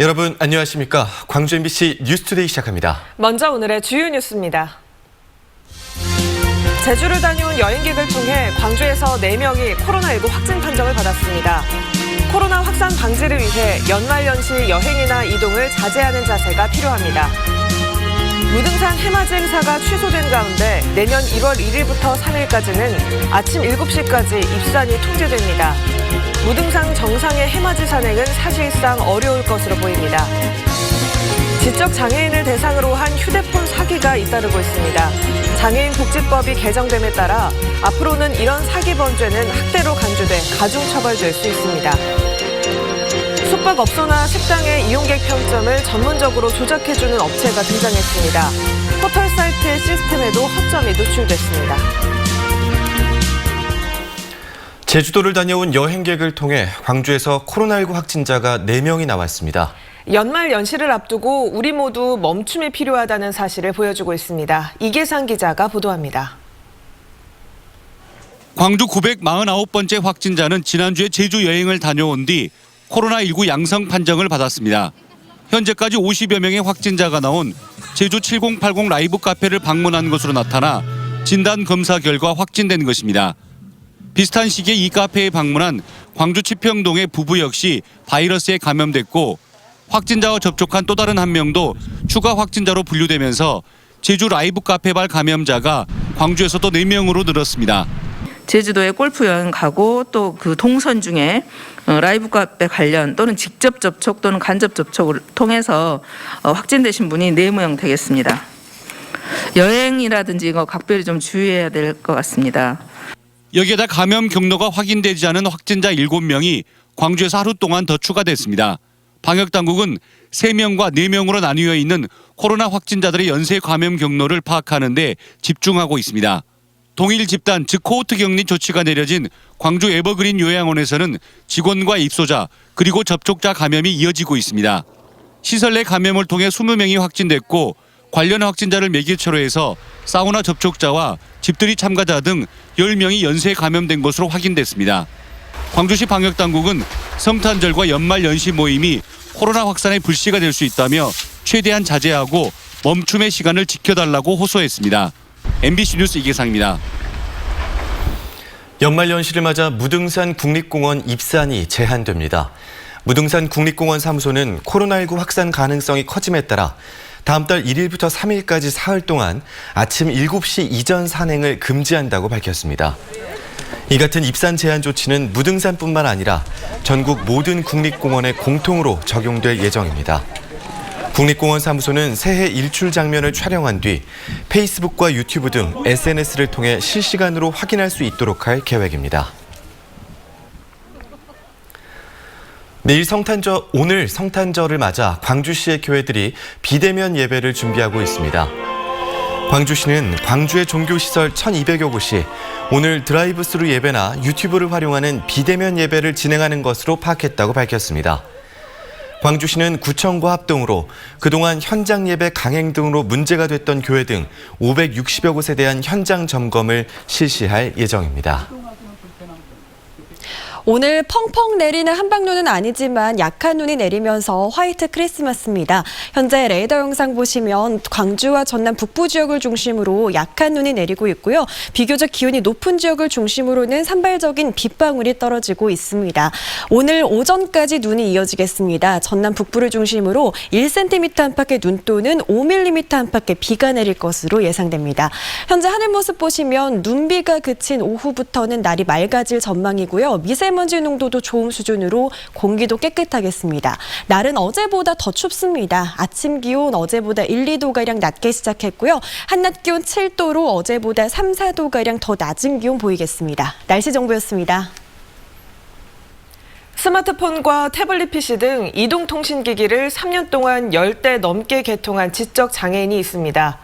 여러분 안녕하십니까? 광주 MBC 뉴스투데이 시작합니다. 먼저 오늘의 주요 뉴스입니다. 제주를 다녀온 여행객을 통해 광주에서 4명이 코로나19 확진 판정을 받았습니다. 코로나 확산 방지를 위해 연말연시 여행이나 이동을 자제하는 자세가 필요합니다. 무등산 해맞이 행사가 취소된 가운데 내년 1월 1일부터 3일까지는 아침 7시까지 입산이 통제됩니다. 무등산 정상의 해맞이 산행은 사실상 어려울 것으로 보입니다. 지적 장애인을 대상으로 한 휴대폰 사기가 잇따르고 있습니다. 장애인 복지법이 개정됨에 따라 앞으로는 이런 사기 범죄는 학대로 간주돼 가중처벌될 수 있습니다. 숙박업소나 식당의 이용객 평점을 전문적으로 조작해주는 업체가 등장했습니다. 포털 사이트의 시스템에도 허점이 노출됐습니다. 제주도를 다녀온 여행객을 통해 광주에서 코로나19 확진자가 4명이 나왔습니다. 연말 연시를 앞두고 우리 모두 멈춤이 필요하다는 사실을 보여주고 있습니다. 이계상 기자가 보도합니다. 광주 949번째 확진자는 지난주에 제주 여행을 다녀온 뒤 코로나19 양성 판정을 받았습니다. 현재까지 50여 명의 확진자가 나온 제주 7080 라이브 카페를 방문한 것으로 나타나 진단 검사 결과 확진된 것입니다. 비슷한 시기에 이 카페에 방문한 광주 치평동의 부부 역시 바이러스에 감염됐고 확진자와 접촉한 또 다른 한 명도 추가 확진자로 분류되면서 제주 라이브 카페발 감염자가 광주에서도 4명으로 늘었습니다. 제주도에 골프 여행 가고 또 그 동선 중에 라이브 카페 관련 또는 직접 접촉 또는 간접 접촉을 통해서 확진되신 분이 4명 되겠습니다. 여행이라든지 이거 각별히 좀 주의해야 될 것 같습니다. 여기에다 감염 경로가 확인되지 않은 확진자 7명이 광주에서 하루 동안 더 추가됐습니다. 방역당국은 3명과 4명으로 나뉘어 있는 코로나 확진자들의 연쇄 감염 경로를 파악하는 데 집중하고 있습니다. 동일 집단 즉 코호트 격리 조치가 내려진 광주 에버그린 요양원에서는 직원과 입소자 그리고 접촉자 감염이 이어지고 있습니다. 시설 내 감염을 통해 20명이 확진됐고 관련 확진자를 매개체로 해서 사우나 접촉자와 집들이 참가자 등 10명이 연쇄 감염된 것으로 확인됐습니다. 광주시 방역당국은 성탄절과 연말 연시 모임이 코로나 확산의 불씨가 될 수 있다며 최대한 자제하고 멈춤의 시간을 지켜달라고 호소했습니다. MBC 뉴스 이계상입니다. 연말연시를 맞아 무등산 국립공원 입산이 제한됩니다. 무등산 국립공원 사무소는 코로나19 확산 가능성이 커짐에 따라 다음 달 1일부터 3일까지 사흘 동안 아침 7시 이전 산행을 금지한다고 밝혔습니다. 이 같은 입산 제한 조치는 무등산뿐만 아니라 전국 모든 국립공원에 공통으로 적용될 예정입니다. 국립공원 사무소는 새해 일출 장면을 촬영한 뒤 페이스북과 유튜브 등 SNS를 통해 실시간으로 확인할 수 있도록 할 계획입니다. 오늘 성탄절을 맞아 광주시의 교회들이 비대면 예배를 준비하고 있습니다. 광주시는 광주의 종교시설 1,200여 곳이 오늘 드라이브스루 예배나 유튜브를 활용하는 비대면 예배를 진행하는 것으로 파악했다고 밝혔습니다. 광주시는 구청과 합동으로 그동안 현장 예배 강행 등으로 문제가 됐던 교회 등 560여 곳에 대한 현장 점검을 실시할 예정입니다. 오늘 펑펑 내리는 한방눈은 아니지만 약한 눈이 내리면서 화이트 크리스마스입니다. 현재 레이더 영상 보시면 광주와 전남 북부 지역을 중심으로 약한 눈이 내리고 있고요. 비교적 기온이 높은 지역을 중심으로는 산발적인 빗방울이 떨어지고 있습니다. 오늘 오전까지 눈이 이어지겠습니다. 전남 북부를 중심으로 1cm 안팎의 눈 또는 5mm 안팎의 비가 내릴 것으로 예상됩니다. 현재 하늘 모습 보시면 눈비가 그친 오후부터는 날이 맑아질 전망이고요. 미세먼지 농도도 좋은 수준으로 공기도 깨끗하겠습니다. 날은 어제보다 더 춥습니다. 아침 기온 어제보다 1, 2도가량 낮게 시작했고요. 한낮 기온 7도로 어제보다 3, 4도가량 더 낮은 기온 보이겠습니다. 날씨 정보였습니다. 스마트폰과 태블릿 PC 등 이동통신기기를 3년 동안 10대 넘게 개통한 지적 장애인이 있습니다.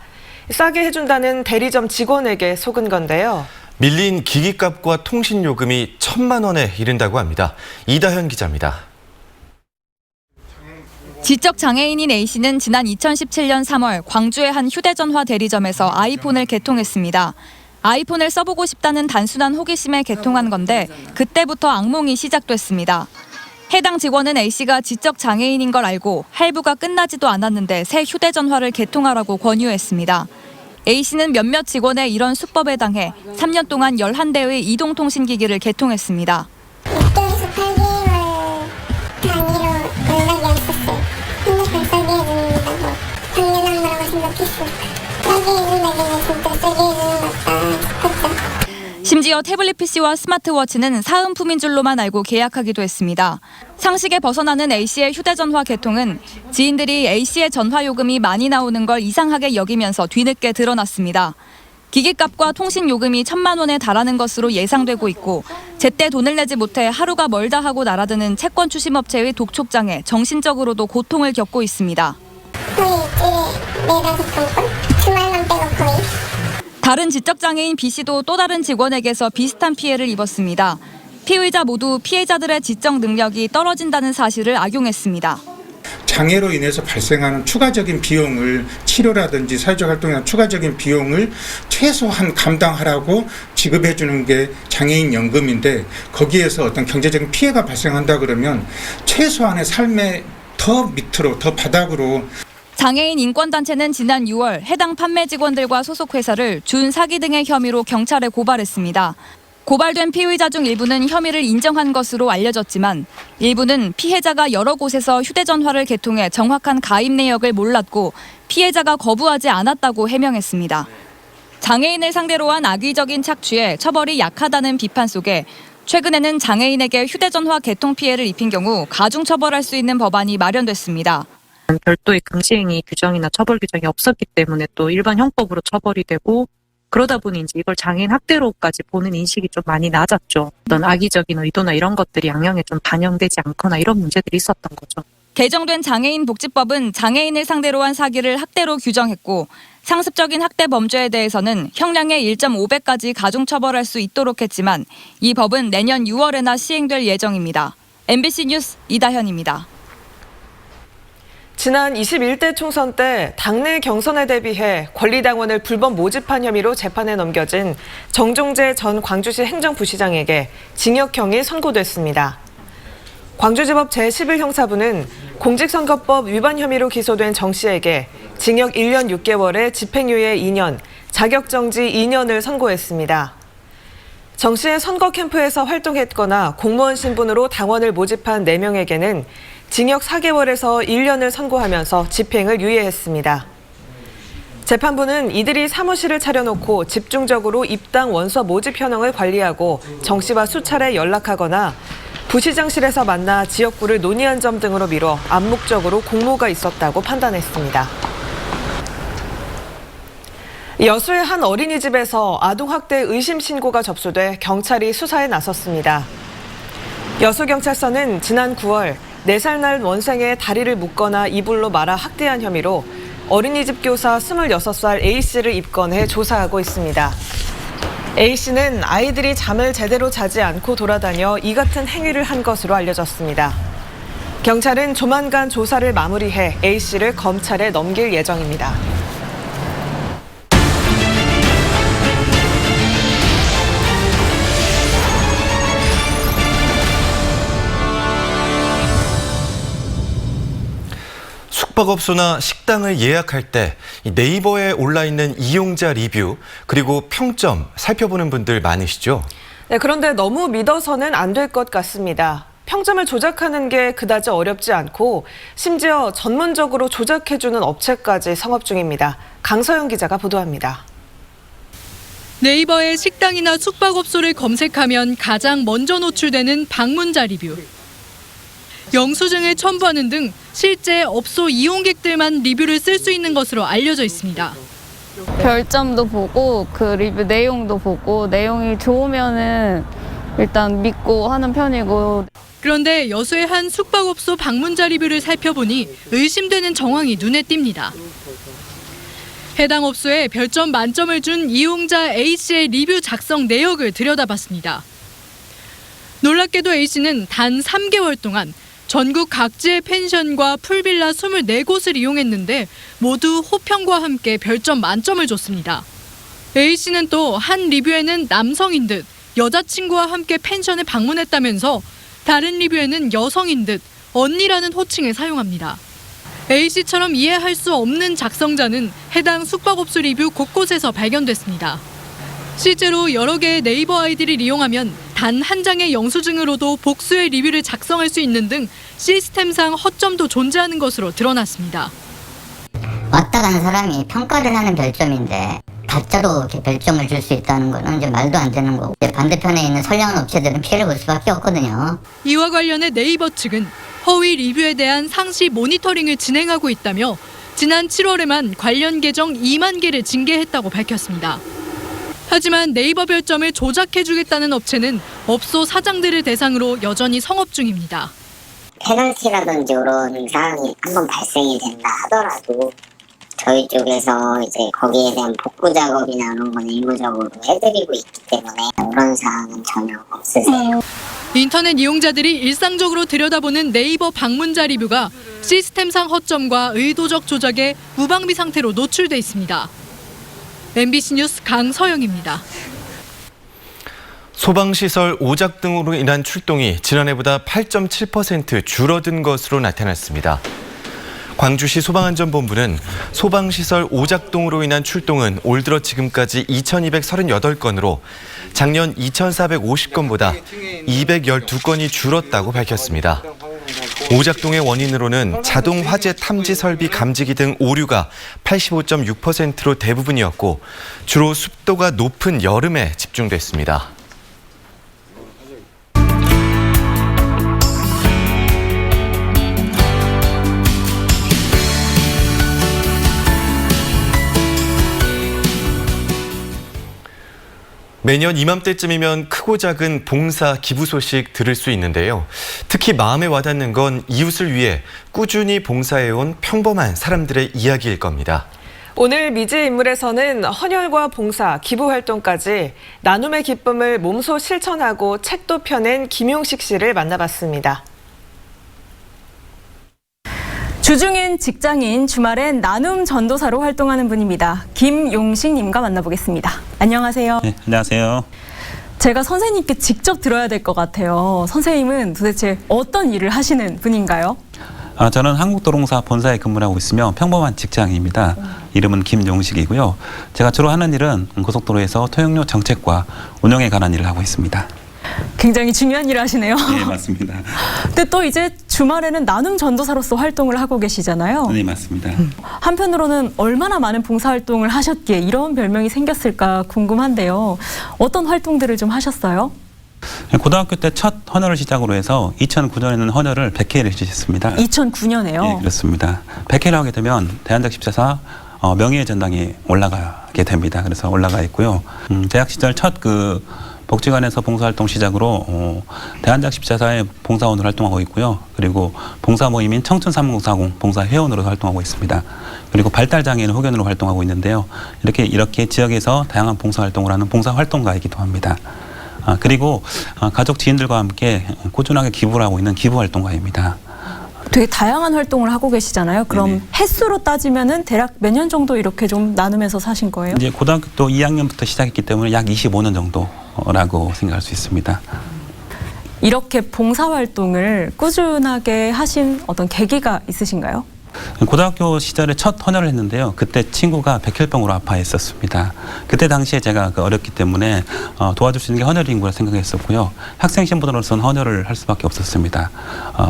싸게 해준다는 대리점 직원에게 속은 건데요. 밀린 기기값과 통신요금이 1,000만 원에 이른다고 합니다. 이다현 기자입니다. 지적 장애인인 A씨는 지난 2017년 3월 광주의 한 휴대전화 대리점에서 아이폰을 개통했습니다. 아이폰을 써보고 싶다는 단순한 호기심에 개통한 건데 그때부터 악몽이 시작됐습니다. 해당 직원은 A씨가 지적 장애인인 걸 알고 할부가 끝나지도 않았는데 새 휴대전화를 개통하라고 권유했습니다. A씨는 몇몇 직원의 이런 수법에 당해 3년 동안 11대의 이동통신기기를 개통했습니다. 6개월에서 8개월 단위로 연락이 왔었어요. 근데 발사기해준다고 당연한 거라고 생각했어요. 세게 해준다길래 진짜 세게 해주는 것 같다 싶었죠. 심지어 태블릿 PC와 스마트워치는 사은품인 줄로만 알고 계약하기도 했습니다. 상식에 벗어나는 A씨의 휴대전화 개통은 지인들이 A씨의 전화 요금이 많이 나오는 걸 이상하게 여기면서 뒤늦게 드러났습니다. 기기값과 통신 요금이 1,000만 원에 달하는 것으로 예상되고 있고 제때 돈을 내지 못해 하루가 멀다 하고 날아드는 채권 추심업체의 독촉장에 정신적으로도 고통을 겪고 있습니다. 거의 일주일에 4-5번? 주말만 빼고 거의. 다른 지적장애인 B씨도 또 다른 직원에게서 비슷한 피해를 입었습니다. 피의자 모두 피해자들의 지적 능력이 떨어진다는 사실을 악용했습니다. 장애로 인해서 발생하는 추가적인 비용을 치료라든지 사회적 활동에 대한 추가적인 비용을 최소한 감당하라고 지급해 주는 게 장애인 연금인데 거기에서 어떤 경제적인 피해가 발생한다 그러면 최소한의 삶의 더 밑으로 더 바닥으로 장애인 인권단체는 지난 6월 해당 판매 직원들과 소속 회사를 준 사기 등의 혐의로 경찰에 고발했습니다. 고발된 피의자 중 일부는 혐의를 인정한 것으로 알려졌지만 일부는 피해자가 여러 곳에서 휴대전화를 개통해 정확한 가입 내역을 몰랐고 피해자가 거부하지 않았다고 해명했습니다. 장애인을 상대로 한 악의적인 착취에 처벌이 약하다는 비판 속에 최근에는 장애인에게 휴대전화 개통 피해를 입힌 경우 가중처벌할 수 있는 법안이 마련됐습니다. 별도의 금지행위 규정이나 처벌 규정이 없었기 때문에 또 일반 형법으로 처벌이 되고 그러다 보니 이제 이걸 장애인 학대로까지 보는 인식이 좀 많이 낮았죠. 어떤 악의적인 의도나 이런 것들이 양형에 좀 반영되지 않거나 이런 문제들이 있었던 거죠. 개정된 장애인 복지법은 장애인을 상대로 한 사기를 학대로 규정했고 상습적인 학대 범죄에 대해서는 형량의 1.5배까지 가중처벌할 수 있도록 했지만 이 법은 내년 6월에나 시행될 예정입니다. MBC 뉴스 이다현입니다. 지난 21대 총선 때 당내 경선에 대비해 권리당원을 불법 모집한 혐의로 재판에 넘겨진 정종재 전 광주시 행정부시장에게 징역형이 선고됐습니다. 광주지법 제11형사부는 공직선거법 위반 혐의로 기소된 정 씨에게 징역 1년 6개월에 집행유예 2년, 자격정지 2년을 선고했습니다. 정 씨의 선거 캠프에서 활동했거나 공무원 신분으로 당원을 모집한 4명에게는 징역 4개월에서 1년을 선고하면서 집행을 유예했습니다. 재판부는 이들이 사무실을 차려놓고 집중적으로 입당 원서 모집 현황을 관리하고 정 씨와 수차례 연락하거나 부시장실에서 만나 지역구를 논의한 점 등으로 미뤄 암묵적으로 공모가 있었다고 판단했습니다. 여수의 한 어린이집에서 아동학대 의심 신고가 접수돼 경찰이 수사에 나섰습니다. 여수경찰서는 지난 9월 4살 날 원생의 다리를 묶거나 이불로 말아 학대한 혐의로 어린이집 교사 26살 A씨를 입건해 조사하고 있습니다. A씨는 아이들이 잠을 제대로 자지 않고 돌아다녀 이 같은 행위를 한 것으로 알려졌습니다. 경찰은 조만간 조사를 마무리해 A씨를 검찰에 넘길 예정입니다. 숙박업소나 식당을 예약할 때 네이버에 올라있는 이용자 리뷰 그리고 평점 살펴보는 분들 많으시죠? 네, 그런데 너무 믿어서는 안 될 것 같습니다. 평점을 조작하는 게 그다지 어렵지 않고 심지어 전문적으로 조작해주는 업체까지 성업 중입니다. 강서영 기자가 보도합니다. 네이버에 식당이나 숙박업소를 검색하면 가장 먼저 노출되는 방문자 리뷰. 영수증을 첨부하는 등 실제 업소 이용객들만 리뷰를 쓸 수 있는 것으로 알려져 있습니다. 별점도 보고 그 리뷰 내용도 보고 내용이 좋으면은 일단 믿고 하는 편이고. 그런데 여수의 한 숙박업소 방문자 리뷰를 살펴보니 의심되는 정황이 눈에 띕니다. 해당 업소에 별점 만점을 준 이용자 A씨의 리뷰 작성 내역을 들여다봤습니다. 놀랍게도 A씨는 단 3개월 동안 전국 각지의 펜션과 풀빌라 24곳을 이용했는데 모두 호평과 함께 별점 만점을 줬습니다. A씨는 또 한 리뷰에는 남성인 듯 여자친구와 함께 펜션을 방문했다면서 다른 리뷰에는 여성인 듯 언니라는 호칭을 사용합니다. A씨처럼 이해할 수 없는 작성자는 해당 숙박업소 리뷰 곳곳에서 발견됐습니다. 실제로 여러 개의 네이버 아이디를 이용하면 단 한 장의 영수증으로도 복수의 리뷰를 작성할 수 있는 등 시스템상 허점도 존재하는 것으로 드러났습니다. 왔다 간 사람이 평가를 하는 별점인데 가짜로 이렇게 별점을 줄 수 있다는 거는 이제 말도 안 되는 거고, 반대편에 있는 선량한 업체들은 피해를 볼 수밖에 없거든요. 이와 관련해 네이버 측은 허위 리뷰에 대한 상시 모니터링을 진행하고 있다며 지난 7월에만 관련 계정 2만 개를 징계했다고 밝혔습니다. 하지만 네이버 별점을 조작해주겠다는 업체는 업소 사장들을 대상으로 여전히 성업 중입니다. 페널티라든지 이런 사항이 한번 발생이 된다 하더라도 저희 쪽에서 이제 거기에 대한 복구 작업이나 이런 건 일부적으로 해드리고 있기 때문에 그런 사항은 전혀 없으세요. 인터넷 이용자들이 일상적으로 들여다보는 네이버 방문자 리뷰가 시스템상 허점과 의도적 조작에 무방비 상태로 노출돼 있습니다. MBC 뉴스 강서영입니다. 소방시설 오작 등으로 인한 출동이 지난해보다 8.7% 줄어든 것으로 나타났습니다. 광주시 소방안전본부는 소방시설 오작동으로 인한 출동은 올 들어 지금까지 2,238건으로 작년 2,450건보다 212건이 줄었다고 밝혔습니다. 오작동의 원인으로는 자동 화재 탐지 설비 감지기 등 오류가 85.6%로 대부분이었고 주로 습도가 높은 여름에 집중됐습니다. 매년 이맘때쯤이면 크고 작은 봉사 기부 소식 들을 수 있는데요. 특히 마음에 와닿는 건 이웃을 위해 꾸준히 봉사해온 평범한 사람들의 이야기일 겁니다. 오늘 미지 인물에서는 헌혈과 봉사, 기부 활동까지 나눔의 기쁨을 몸소 실천하고 책도 펴낸 김용식 씨를 만나봤습니다. 주중엔 직장인, 주말엔 나눔 전도사로 활동하는 분입니다. 김용식 님과 만나보겠습니다. 안녕하세요. 네, 안녕하세요. 제가 선생님께 직접 들어야 될 것 같아요. 선생님은 도대체 어떤 일을 하시는 분인가요? 저는 한국도로공사 본사에 근무를 하고 있으며 평범한 직장인입니다. 이름은 김용식이고요. 제가 주로 하는 일은 고속도로에서 토용료 정책과 운영에 관한 일을 하고 있습니다. 굉장히 중요한 일을 하시네요. 네, 맞습니다. 근데 또 이제 주말에는 나눔 전도사로서 활동을 하고 계시잖아요. 네, 맞습니다. 한편으로는 얼마나 많은 봉사활동을 하셨기에 이런 별명이 생겼을까 궁금한데요. 어떤 활동들을 좀 하셨어요? 고등학교 때 첫 헌혈을 시작으로 해서 2009년에는 헌혈을 100회를 시작했습니다. 2009년에요? 네, 그렇습니다. 100회를 하게 되면 대한적 십자사 명예의 전당에 올라가게 됩니다. 그래서 올라가 있고요. 대학 시절 첫 복지관에서 봉사활동 시작으로 대한적 십자사의 봉사원으로 활동하고 있고요. 그리고 봉사 모임인 청춘3040 봉사회원으로 활동하고 있습니다. 그리고 발달장애인 후견으로 활동하고 있는데요. 이렇게 지역에서 다양한 봉사활동을 하는 봉사활동가이기도 합니다. 그리고 가족 지인들과 함께 꾸준하게 기부를 하고 있는 기부활동가입니다. 되게 다양한 활동을 하고 계시잖아요. 그럼 네네. 횟수로 따지면은 대략 몇 년 정도 이렇게 좀 나누면서 사신 거예요? 이제 고등학교 또 2학년부터 시작했기 때문에 약 25년 정도라고 생각할 수 있습니다. 이렇게 봉사활동을 꾸준하게 하신 어떤 계기가 있으신가요? 고등학교 시절에 첫 헌혈을 했는데요. 그때 친구가 백혈병으로 아파했었습니다. 그때 당시에 제가 어렸기 때문에 도와줄 수 있는 게 헌혈 인구라 생각했었고요. 학생 신분으로서는 헌혈을 할 수밖에 없었습니다.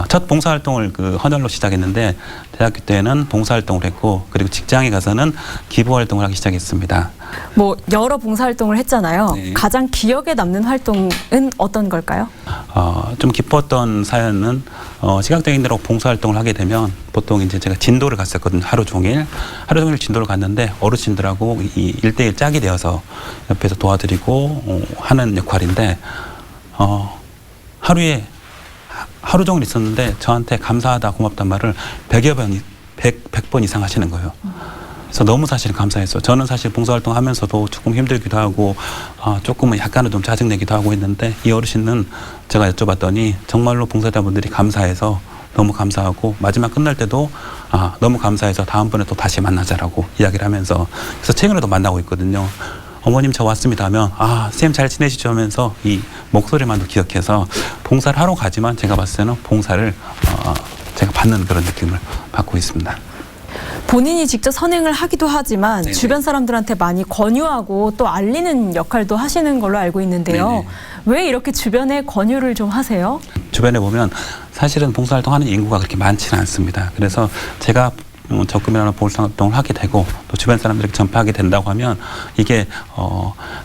첫 봉사활동을 헌혈로 시작했는데 대학교 때는 봉사활동을 했고 그리고 직장에 가서는 기부활동을 하기 시작했습니다. 뭐 여러 봉사활동을 했잖아요. 네. 가장 기억에 남는 활동은 어떤 걸까요? 좀 기뻤던 사연은 시각장애인들하고 봉사활동을 하게 되면 보통 이제 제가 진도를 갔었거든요. 하루 종일 진도를 갔는데 어르신들하고 이 1대1 짝이 되어서 옆에서 도와드리고 하는 역할인데 하루 종일 있었는데 저한테 감사하다 고맙단 말을 100번 이상 하시는 거예요. 그래서 너무 사실 감사했어요. 저는 사실 봉사활동 하면서도 조금 힘들기도 하고 조금은 약간은 좀 짜증내기도 하고 했는데 이 어르신은 제가 여쭤봤더니 정말로 봉사자분들이 감사해서 너무 감사하고 마지막 끝날 때도 너무 감사해서 다음번에 또 다시 만나자라고 이야기를 하면서 그래서 최근에도 만나고 있거든요. 어머님 저 왔습니다 하면 아 쌤 잘 지내시죠 하면서 이 목소리만도 기억해서 봉사를 하러 가지만 제가 봤을 때는 봉사를 제가 받는 그런 느낌을 받고 있습니다. 본인이 직접 선행을 하기도 하지만 네네. 주변 사람들한테 많이 권유하고 또 알리는 역할도 하시는 걸로 알고 있는데요. 네네. 왜 이렇게 주변에 권유를 좀 하세요? 주변에 보면 사실은 봉사활동하는 인구가 그렇게 많지는 않습니다. 그래서 제가 적금이라는 봉사활동을 하게 되고 또 주변 사람들에게 전파하게 된다고 하면 이게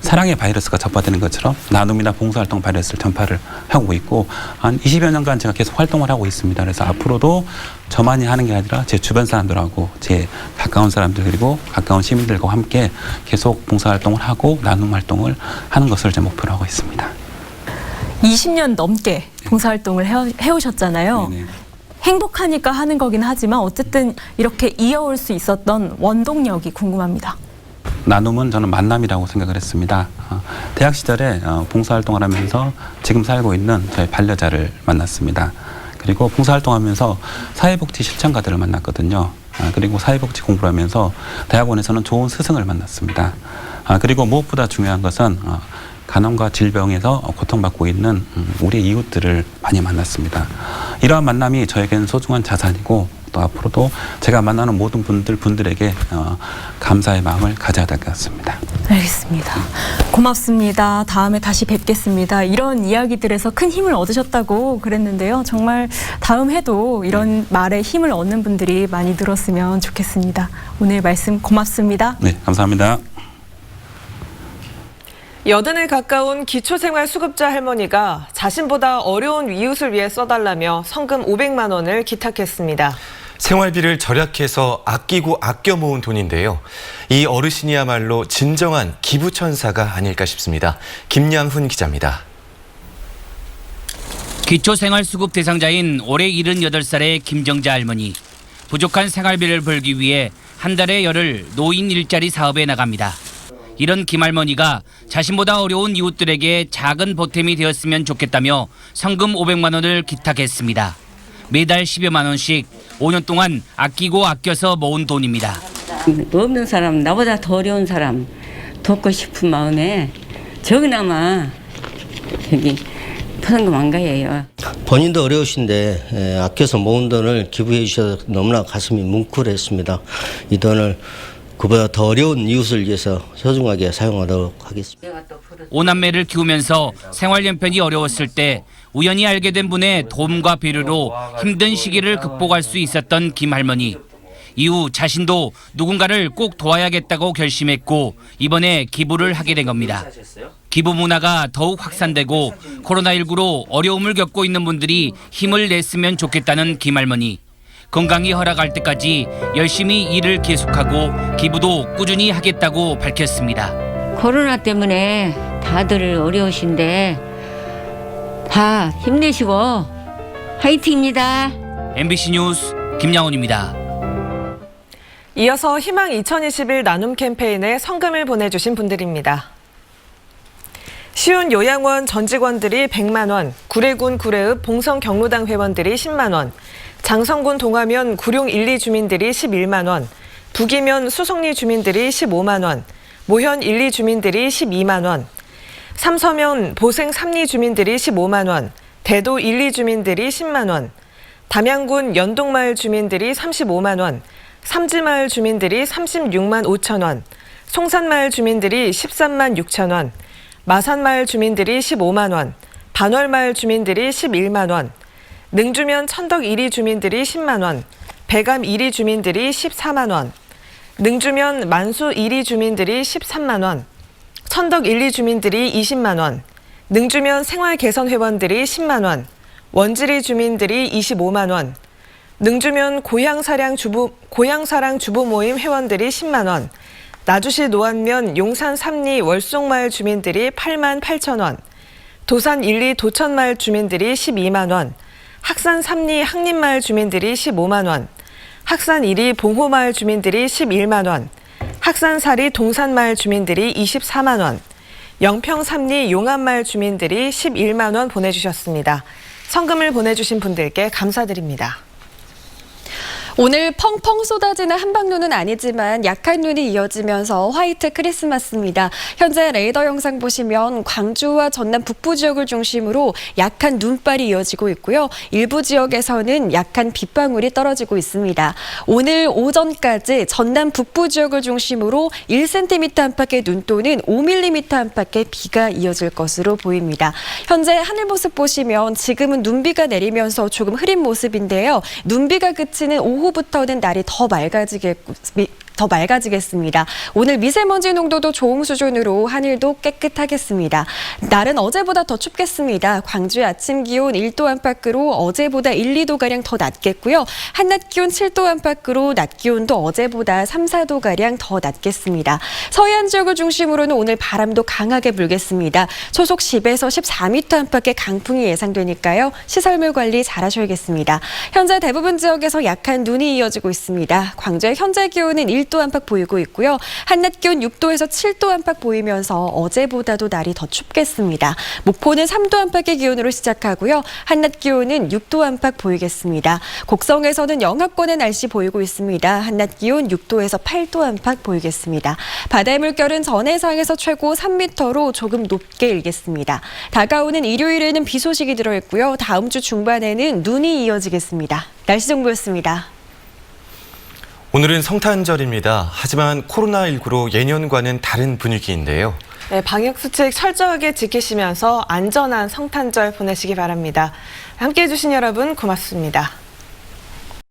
사랑의 바이러스가 전파되는 것처럼 나눔이나 봉사활동 바이러스를 전파를 하고 있고 한 20여 년간 제가 계속 활동을 하고 있습니다. 그래서 앞으로도 저만이 하는 게 아니라 제 주변 사람들하고 제 가까운 사람들 그리고 가까운 시민들과 함께 계속 봉사활동을 하고 나눔 활동을 하는 것을 제 목표로 하고 있습니다. 20년 넘게 봉사활동을 해오셨잖아요. 네네. 행복하니까 하는 거긴 하지만 어쨌든 이렇게 이어올 수 있었던 원동력이 궁금합니다. 나눔은 저는 만남이라고 생각을 했습니다. 대학 시절에 봉사활동을 하면서 지금 살고 있는 저희 반려자를 만났습니다. 그리고 봉사활동하면서 사회복지 실천가들을 만났거든요. 그리고 사회복지 공부를 하면서 대학원에서는 좋은 스승을 만났습니다. 그리고 무엇보다 중요한 것은 간암과 질병에서 고통받고 있는 우리 이웃들을 많이 만났습니다. 이러한 만남이 저에게는 소중한 자산이고 또 앞으로도 제가 만나는 모든 분들에게 감사의 마음을 가져야 될 것 같습니다. 알겠습니다. 고맙습니다. 다음에 다시 뵙겠습니다. 이런 이야기들에서 큰 힘을 얻으셨다고 그랬는데요. 정말 다음 해도 이런 말에 힘을 얻는 분들이 많이 늘었으면 좋겠습니다. 오늘 말씀 고맙습니다. 네, 감사합니다. 80에 가까운 기초생활수급자 할머니가 자신보다 어려운 이웃을 위해 써달라며 성금 500만 원을 기탁했습니다. 생활비를 절약해서 아끼고 아껴 모은 돈인데요. 이 어르신이야말로 진정한 기부천사가 아닐까 싶습니다. 김양훈 기자입니다. 기초생활수급 대상자인 올해 78살의 김정자 할머니. 부족한 생활비를 벌기 위해 한 달에 열흘 노인 일자리 사업에 나갑니다. 이런 김 할머니가 자신보다 어려운 이웃들에게 작은 보탬이 되었으면 좋겠다며 성금 500만 원을 기탁했습니다. 매달 10여만 원씩 5년 동안 아끼고 아껴서 모은 돈입니다. 없는 사람, 나보다 더 어려운 사람 돕고 싶은 마음에 적나마 여기 포상금 안 가요. 본인도 어려우신데 아껴서 모은 돈을 기부해 주셔서 너무나 가슴이 뭉클했습니다. 이 돈을 그보다 더 어려운 이웃을 위해서 소중하게 사용하도록 하겠습니다. 5남매를 키우면서 생활 연편이 어려웠을 때 우연히 알게 된 분의 도움과 배려로 힘든 시기를 극복할 수 있었던 김 할머니. 이후 자신도 누군가를 꼭 도와야겠다고 결심했고 이번에 기부를 하게 된 겁니다. 기부 문화가 더욱 확산되고 코로나19로 어려움을 겪고 있는 분들이 힘을 냈으면 좋겠다는 김 할머니. 건강이 허락할 때까지 열심히 일을 계속하고 기부도 꾸준히 하겠다고 밝혔습니다. 코로나 때문에 다들 어려우신데 다 힘내시고 화이팅입니다. MBC 뉴스 김양훈입니다. 이어서 희망 2021 나눔 캠페인에 성금을 보내주신 분들입니다. 시운 요양원 전 직원들이 100만 원, 구례군 구례읍 봉성 경로당 회원들이 10만 원, 장성군 동화면 구룡 1, 2 주민들이 11만 원, 북이면 수성리 주민들이 15만 원, 모현 1, 2 주민들이 12만 원, 삼서면 보생 3, 2 주민들이 15만 원, 대도 1, 2 주민들이 10만 원, 담양군 연동마을 주민들이 35만 원, 삼지마을 주민들이 36만 5천 원, 송산마을 주민들이 13만 6천 원, 마산마을 주민들이 15만 원, 반월마을 주민들이 11만 원, 능주면 천덕 1위 주민들이 10만 원, 배감 1위 주민들이 14만 원, 능주면 만수 1위 주민들이 13만 원, 천덕 1, 2 주민들이 20만 원, 능주면 생활개선 회원들이 10만 원, 원지리 주민들이 25만 원, 능주면 고향사랑 주부 모임 회원들이 10만 원, 나주시 노안면 용산 3리 월송마을 주민들이 8만 8천 원, 도산 1, 2 도천마을 주민들이 12만 원, 학산 3리 항림마을 주민들이 15만 원, 학산 1위 봉호마을 주민들이 11만 원, 학산 4리 동산마을 주민들이 24만 원, 영평 3리 용암마을 주민들이 11만 원 보내주셨습니다. 성금을 보내주신 분들께 감사드립니다. 오늘 펑펑 쏟아지는 한방눈은 아니지만 약한 눈이 이어지면서 화이트 크리스마스입니다. 현재 레이더 영상 보시면 광주와 전남 북부 지역을 중심으로 약한 눈발이 이어지고 있고요. 일부 지역에서는 약한 빗방울이 떨어지고 있습니다. 오늘 오전까지 전남 북부 지역을 중심으로 1cm 안팎의 눈 또는 5mm 안팎의 비가 이어질 것으로 보입니다. 현재 하늘 모습 보시면 지금은 눈비가 내리면서 조금 흐린 모습인데요. 눈비가 그치는 오후부터는 날이 더 맑아지겠습니다. 오늘 미세먼지 농도도 좋은 수준으로 하늘도 깨끗하겠습니다. 날은 어제보다 더 춥겠습니다. 광주의 아침 기온 1도 안팎으로 어제보다 1, 2도가량 더 낮겠고요. 한낮 기온 7도 안팎으로 낮 기온도 어제보다 3, 4도가량 더 낮겠습니다. 서해안 지역을 중심으로는 오늘 바람도 강하게 불겠습니다. 초속 10에서 14m 안팎의 강풍이 예상되니까요. 시설물 관리 잘 하셔야겠습니다. 현재 대부분 지역에서 약한 눈이 이어지고 있습니다. 광주의 현재 기온은 1도 안팎 보이고 있고요. 한낮 기온 6도에서 7도 안팎 보이면서 어제보다도 날이 더 춥겠습니다. 목포는 3도 안팎의 기온으로 시작하고요. 한낮 기온은 6도 안팎 보이겠습니다. 곡성에서는 영하권의 날씨 보이고 있습니다. 한낮 기온 6도에서 8도 안팎 보이겠습니다. 바다의 물결은 전해상에서 최고 3m로 조금 높게 일겠습니다. 다가오는 일요일에는 비 소식이 들어있고요. 다음 주 중반에는 눈이 이어지겠습니다. 날씨 정보였습니다. 오늘은 성탄절입니다. 하지만 코로나19로 예년과는 다른 분위기인데요. 네, 방역수칙 철저하게 지키시면서 안전한 성탄절 보내시기 바랍니다. 함께해 주신 여러분 고맙습니다.